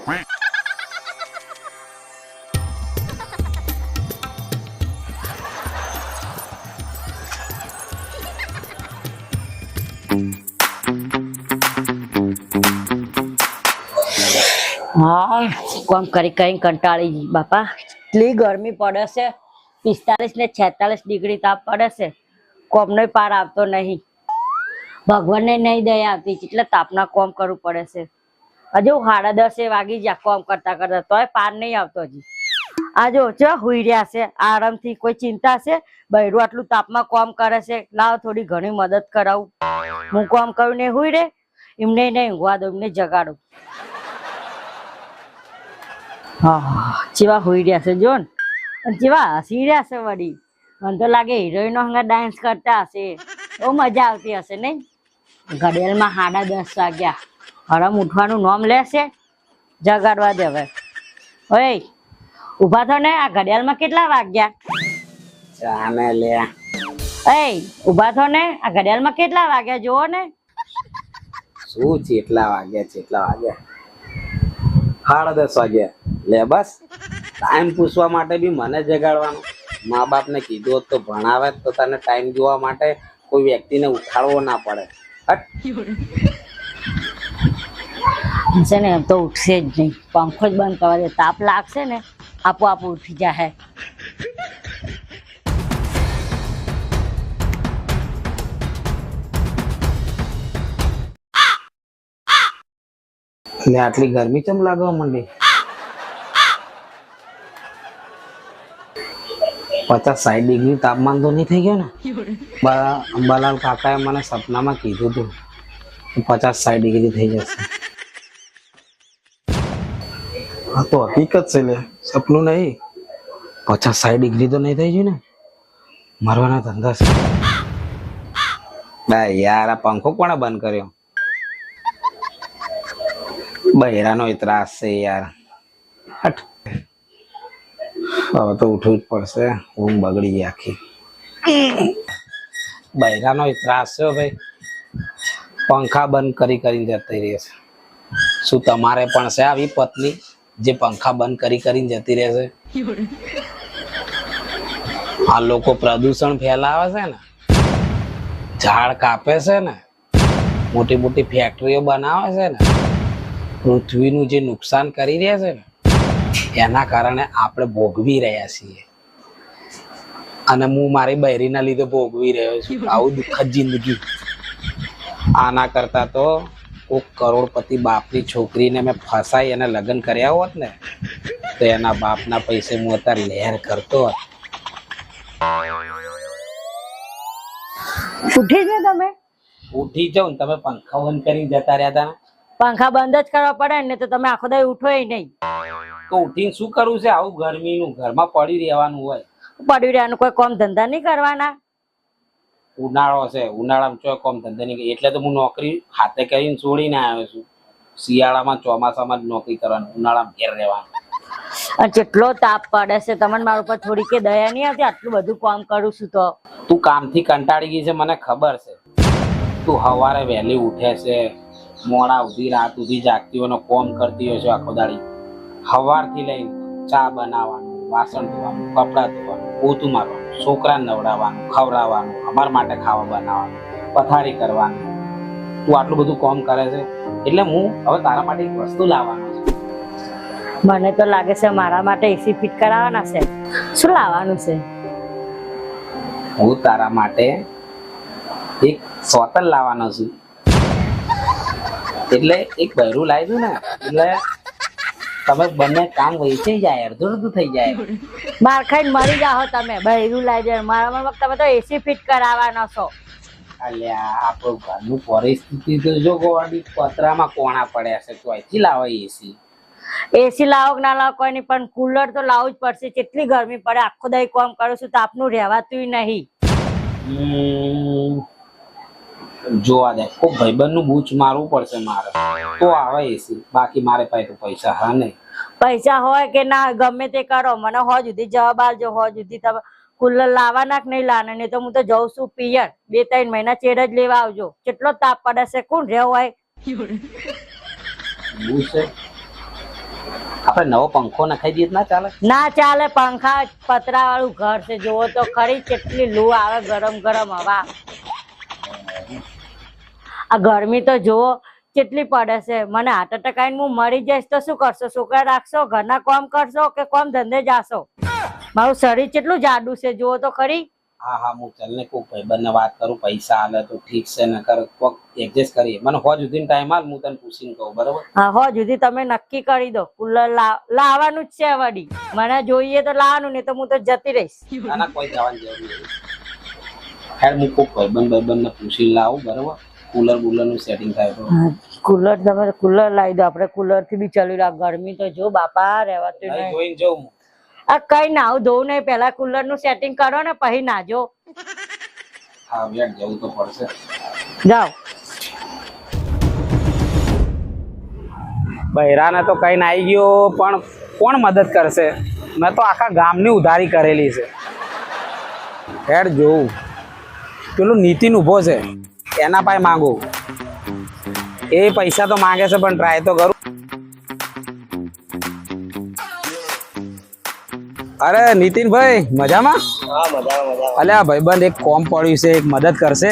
હા કોમ કરી કઈ કંટાળી ગઈ બાપા. એટલી ગરમી પડે છે, 45 ને 46 ડિગ્રી તાપ પડે છે. કોમનો પાર આવતો નહીં. ભગવાનને નહીં દયા આવતી, એટલે તાપના કોમ કરવું પડે છે. હજુ 10:30 વાગી ગયા કોમ કરતા કરતા, તોય પાર નહીં આવતો. હજી આ જો ચો હુઈ રહ્યા છે આરામથી. કોઈ ચિંતા છે? બૈરું આટલું તાપમાં કોમ કરે છે, લાવ થોડી ઘણી મદદ કરાવું. હું કોમ કરું ને હુઈ રે, એમને નહીં ઊંઘવા દો, એમને જગાડું. હા જેવા હોઈ રહ્યા છે જો ને, જેવા હસી રહ્યા છે વળી. મને તો લાગે હિરોઈનો હંગા ડાન્સ કરતા હશે, બહુ મજા આવતી હશે નહીં? ઘડિયાળમાં 10:30 વાગ્યા. હરમ ઉઠવાનું નામ લેશે, જગાડવા દે હવે. ઓય ઉભા થો ને, આ ઘડિયાળમાં કેટલા વાગ્યા? ચાને લે. એ ઉભા થો ને, આ ઘડિયાળમાં કેટલા વાગ્યા જોવો ને. શું કેટલા વાગ્યા? 10:30 વાગ્યા. લે બસ, ટાઈમ પૂછવા માટે બી મને જગાડવાનું. મા બાપ ને કીધું હોત તો ભણાવે તો તને ટાઈમ જોવા માટે કોઈ વ્યક્તિને ઉઠાડવો ના પડે. છે ને એમ તો ઉઠશે જ નહીં, પંખો જ બંધ કરવા દે. તાપ લાગશે ને આપોઆપ ઉઠી જાય. એટલે આટલી ગરમી કેમ લાગવા માંડી? 50-60 ડિગ્રી તાપમાન તો નહીં થઈ ગયો ને? અંબાલાલ કાકાએ મને સપનામાં કીધું હતું 50-60 ડિગ્રી થઈ જશે. આ તો હકીકત છે લે, સપનું નહીં. 50-60 ડિગ્રી તો નહીં થઈ ગયું ને? મરવાના ધંધા છે. ભાઈ યાર, આ પંખો કોણે બંધ કર્યો? બહેરાનો ત્રાસ છે યાર. હટ, હવે તો ઉઠવું જ પડશે, ઊંઘ બગડી ગઈ આખી. બહેરાનો ત્રાસ છે ભાઈ, પંખા બંધ કરી કરીને જતી રહે છે. શું તમારે પણ છે આવી પત્ની જે પંખા બંધ કરી કરીને જતી રહેશે? આ લોકો પ્રદૂષણ ફેલાવે છે ને, ઝાડ કાપે છે ને, મોટી મોટી ફેક્ટરીઓ બનાવે છે ને, પૃથ્વીનું જે નુકસાન કરી રહ્યા છે ને, એના કારણે આપણે ભોગવી રહ્યા છીએ. અને હું મારી બહેરીના લીધે ભોગવી રહ્યો છું આવું દુઃખદ જિંદગી. આના કરતા તો કોઈક કરોડપતિ બાપની છોકરીને મેં ફસાઈ અને લગ્ન કર્યા હોત ને, તો એના બાપના પૈસે હું અત્યારે લહેર કરતો હોત. ઉઠી જ ને તમે? ઉઠી જાઉં ને તમે પંખા બંધ કરીને જતા રહ્યા હતા ને? પંખા બંધ જ કરવા પડે ને, તો તમે આખો દાડો ઉઠો નહીં. તો ઉઠીને શું કરવું છે? આવું ગરમીનું ઘરમાં પડી રહેવાનું હોય. પડ્યું રહેવાનું, કોઈ કામ ધંધા નહીં કરવાના? ઉનાળો છે, ઉનાળામાં ચો કામ ધંધા નહીં, એટલે તો હું નોકરી હાથે કરીને છોડીને આવ્યો છું. શિયાળામાં ચોમાસામાં જ નોકરી કરવાની, ઉનાળામાં ઘેર રહેવાનું. અને કેટલો તાપ પડે છે, તમને મારા ઉપર થોડી કે દયા નહીં આવતી? આટલું બધું કામ કરું છું તો. તું કામથી કંટાળી ગઈ છે મને ખબર છે. તું સવારે વહેલી ઉઠે છે, મોડા સુધી રાત સુધી જાગતી હોય, કોમ કરતી હોય છે આખો દાડી. સવારથી લઈને ચા બનાવવાનું, વાસણ ધોવાનું, કપડાં ધોવાનું, પોતું મારવાનું, છોકરાને નવડાવવાનું, ખવડાવવાનું, અમારા માટે ખાવા બનાવવાનું, પથારી કરવાનું. તું આટલું બધું કામ કરે છે એટલે હું હવે તારા માટે એક વસ્તુ લાવવાનો છું. મને તો લાગે છે મારા માટે એસી ફિટ કરાવવાના છે. શું લાવવાનું છે? હું તારા માટે એક સોતર લાવવાનો છું. એટલે એક બૈરું લાવી દઉં ને, એટલે તમે બંને કામ વહેંચાઈ જાય, અડધું અડધું થઈ જાય. માર ખાઈને મરી જાઓ તમે. બૈરું લાવી દે મારા, તમે તો એસી ફિટ કરાવવાના છો. અલ્યા આપણું ઘરનું પરિસ્થિતિ તો જો ગોવાડી પતરામાં કોણા પડ્યા છે, તો અહીંથી લાવે એસી. એસી લાવો કે ના લાવો કોઈ નહીં, પણ કુલર તો લાવવું જ પડશે. કેટલી ગરમી પડે, આખો દાઈ કામ કરું છું તો આપનું રહેવાતું નહીં. જોવા દે, કોઈ ભાઈબંધનું બૂચ મારવું પડશે મારે તો આવે એસી. બાકી મારે પાસે તો પૈસા હા નહીં. પૈસા હોય કે ના ગમે તે કરો, મને હો સુધી જવાબ આલજો. હો સુધી તમે કુલર લાવવાના કે નહીં લાવવાના, નહીં તો હું તો જઉં છું પિયર. 2-3 મહિના ચેડ જ લેવા આવજો. કેટલો તાપ પડે છે, કોણ રહેવું હોય? આપણે નવો પંખો નખાઈ દઈએ તો ના ચાલે? ના ચાલે, પંખા પતરા વાળું ઘર છે, જોવો તો ખરી કેટલી લૂ આવે, ગરમ ગરમ હવા. આ ગરમી તો જોવો કેટલી પડે છે. મને હાર્ટ એટેક આવીને હું મરી જઈશ તો શું કરશો? છોકરા રાખશો, ઘરના કામ કરશો કે કામ ધંધે જાશો? મારું શરીર કેટલું જાડું છે, જોવો તો ખરી. હા હા, હું ચાલ ને કોઈ ભાઈબંધને વાત કરું, પૈસા આલે તો ઠીક છે, નકર કોક એડજસ્ટ કરીએ. મને હો સુધીનો ટાઈમ હાલ, હું તને પૂછીને કહું, બરાબર? હા, હો સુધી તમે નક્કી કરી દો. કુલર લાવવાનું જ છે વળી. મને જોઈએ તો લાવવાનું, નહીં તો હું તો જતી રહીશ. ના ના, કોઈ જવાની જરૂર નથી. હેડ હું કોઈ ભાઈબંધને પૂછીને લાવું, બરાબર? કુલર નું સેટિંગ થાય તો. કુલર તમે કુલર લાવી દો, આપણે કુલર થી બી ચાલી રહ્યા. ગરમી તો જો બાપા રહેવાતું નહીં. જોઈને જવું. આ કઈ નાવું ધોવું નહીં, પેલા કુલર નું સેટિંગ કરો ને પછી નાજો. હા વેટ જવું તો પડશે. જાઓ. બૈરાને તો કઈ ના આવી ગયો, પણ કોણ મદદ કરશે? મેં તો આખા ગામની ઉધારી કરેલી છે. હેડ જોવું. પેલું નીતિન ઉભો છે, એના પાસે માંગુ. એ પૈસા તો માંગે છે, પણ ટ્રાય તો કરું. અરે નીતિનભાઈ, મજામાં? હા, મજામાં. અલ્યા ભાઈબંધ એક કોમ પડ્યું છે, એક મદદ કરશે?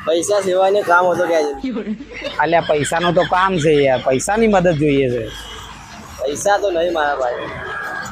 પૈસા સિવાયને કામ હતો કે અલ્યા પૈસાનું તો કામ છે યાર, પૈસાની મદદ જોઈએ છે. પૈસા તો નહીં મારા ભાઈ.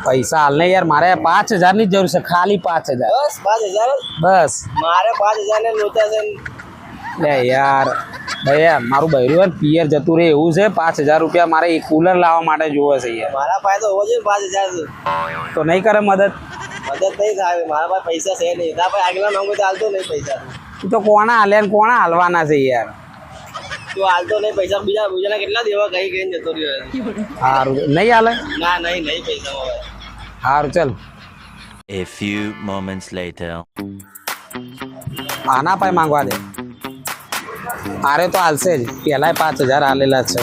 પૈસા હાલ નહીં યાર, મારે 5,000 ની જ જરૂર છે, ખાલી 5,000. બસ 5,000? બસ. મારે 5,000 ને લોચા છે. લે યાર ભાઈ, મારું બૈરું પિયર જતું રહે એવું છે. 5,000 રૂપિયા મારે એક કુલર લાવવા માટે જોવે છે યાર. મારા પાસે તો હોવો જોઈએ 5,000. તો નહીં કરે મદદ? મદદ નહીં થાય, મારા પાસે પૈસા છે નહીં. તારા પાસે આગલા માંગુ તો હાલતો નહીં પૈસા. તું તો કોણા હાલે ને કોણા હાલવાના છે યાર? તું હાલતો નહીં પૈસા. બીજાના કેટલા દેવા કઈ કઈ જતો રહ્યો. સારું, નહીં હાલે? ના, નહીં પૈસા હવે. સારું ચાલ. A few moments later. આના પાસે માંગવા દે. આરે તો હાલશે જ, પેલા 5,000 હાલેલા છે.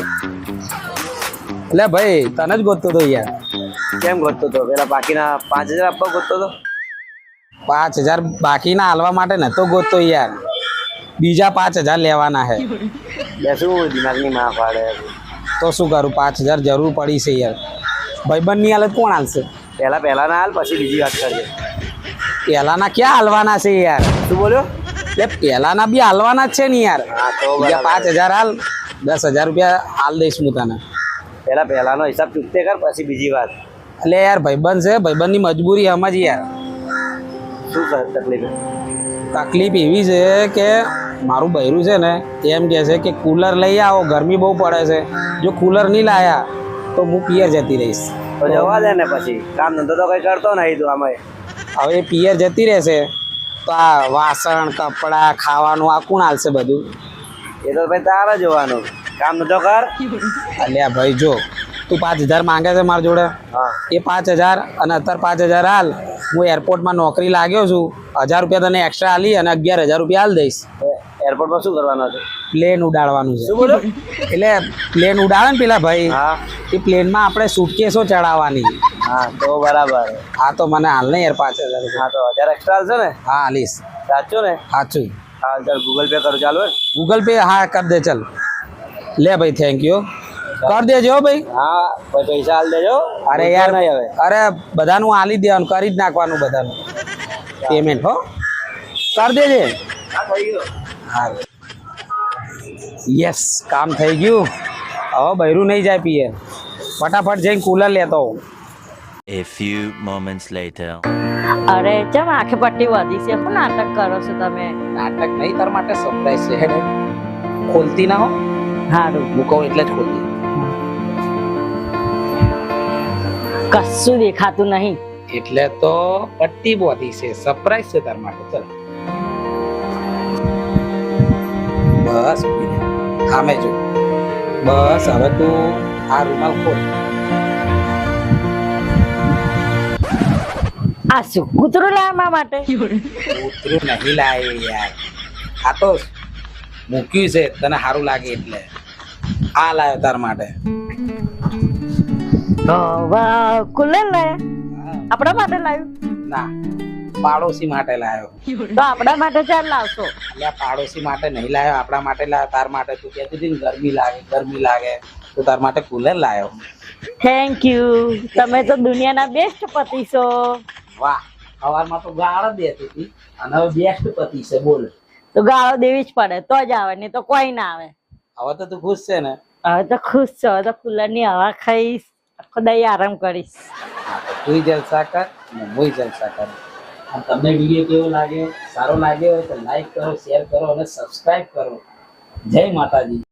એટલે ભાઈ તને જ ગોતતો હતો યાર. કેમ ગોતતો હતો? પેલા બાકીના 5,000 આપવા ગોતતો હતો? 5,000 બાકીના હાલવા માટે નતો ગોતતો યાર, બીજા 5,000 લેવાના હે. બેસું દિમાગની માં ફાડે. તો શું કરું, 5,000 જરૂર પડી છે યાર. ભાઈબંધ ની હાલત કોણ હાલશે? પહેલા ના હાલ, પછી બીજી વાત કરીએ. પહેલાના ક્યાં હાલવાના છે યાર? શું બોલ્યો? એટલે પહેલાના બી હાલવાના જ છે ને યાર. હા તો બીજા 5,000 હાલ, 10,000 રૂપિયા હાલ દઈશ હું તને. પહેલાનો હિસાબ ચૂકતે કર, પછી બીજી વાત. એટલે યાર ભાઈબંધ છે, ભાઈબંધની મજબૂરી સમજ યાર. શું તકલીફ? તકલીફ એવી છે કે મારું બૈરું છે ને એમ કહે છે કે કુલર લઈ આવો, ગરમી બહુ પડે છે. જો કુલર નહીં લાયા તો હું પિયર જતી રહીશ. તો જવા દે ને, પછી કામ ધંધો તો કઈ કરતો નહીં તું આમાં. હવે એ પિયર જતી રહેશે તો આ વાસણ કપડા ખાવાનું આ કોણ હાલશે બધું? એ તો ભાઈ તારે જોવાનું. કામ ધંધો કર. અલ્યા ભાઈ જો તું 5,000 માંગે છે મારા જોડે, હા એ 5,000 અને અત્યારે 5,000 હાલ. હું એરપોર્ટમાં નોકરી લાગ્યો છું, 1,000 રૂપિયા તને એક્સ્ટ્રા હાલી અને 11,000 રૂપિયા હાલ દઈશ. એરપોર્ટમાં શું કરવાનું છે? પ્લેન ઉડાડવાનું છે. શું બોલો? એટલે પ્લેન ઉડાડે ને પેલા ભાઈ, હા એ પ્લેનમાં આપણે સુટકેસો ચડાવવાની. હા તો બરાબર. હા તો મને હાલ નહીં યાર 5,000 રૂપિયા. હા તો 1,000 એક્સ્ટ્રા હાલશે ને? હા હાલીશ. સાચું ને? સાચું. હા ચાલ ગૂગલ પે કરું ચાલુ. ગૂગલ પે હા કર દે ચલ. લે ભાઈ થેન્ક યુ, કર દેજો ભાઈ. હા ભાઈ પૈસા હાલ દેજો. અરે યાર નહીં હવે. અરે બધાનું હાલી દેવાનું, કરી જ નાખવાનું બધાનું પેમેન્ટ. હો કર દેજે. હા થઈ ગયું. હા યસ, કામ થઈ ગયું. હવે બૈરું નહીં જાય પીએ, ફટાફટ જઈને કુલર લેતો. A few moments later. અરે ચમ આંખે પટ્ટી વધી છે, શું નાટક કરો છો તમે? નાટક નહીં, તાર માટે સરપ્રાઈઝ છે. હેડે ખોલતી ના હો. હારું, હું કહું એટલે જ ખોલતી. કશું દેખાતું નહીં. એટલે તો પટ્ટી બોધી છે, સરપ્રાઈઝ છે તાર માટે. ચલ બસ સામે જો. બસ હવે તું આ રૂમાલ ખોલ. આ શું કૂતરું લાવવા માટે? કૂતરું નહીં લાવે યાર, આ તો મૂક્યું છે તને સારું લાગે એટલે આ લાવ્યો તાર માટે. કુલર લાયા? આપણા માટે લાવ્યું? ના, પાડોશી માટે લાવ્યો. તો આપણા માટે ચાલ લાવશો. એટલે પાડોશી માટે નહીં લાવ્યો, આપણા માટે લાવ્યો. તાર માટે તું કહેતી હતી ને ગરમી લાગે ગરમી લાગે, તો તાર માટે કુલર લાવ્યો. Thank you. તમે તો દુનિયાના બેસ્ટ પતિ છો. વાહ, સવારમાં તો ગાળ જ દેતી હતી અને હવે બેસ્ટ પતિ છે બોલ. તો ગાળો દેવી જ પડે તો જ આવે, નહીં તો કોઈ ના આવે. હવે તો તું ખુશ છે ને? હવે તો ખુશ છો. હવે તો કુલરની હવા ખાઈશ, આખો દાઈ આરામ કરીશ. હા, તો તું જલસા કર અને હું જલસા કર. અને તમને વિડીયો કેવો લાગ્યો, સારો લાગ્યો હોય તો લાઈક કરો, શેર કરો અને સબસ્ક્રાઇબ કરો. જય માતાજી.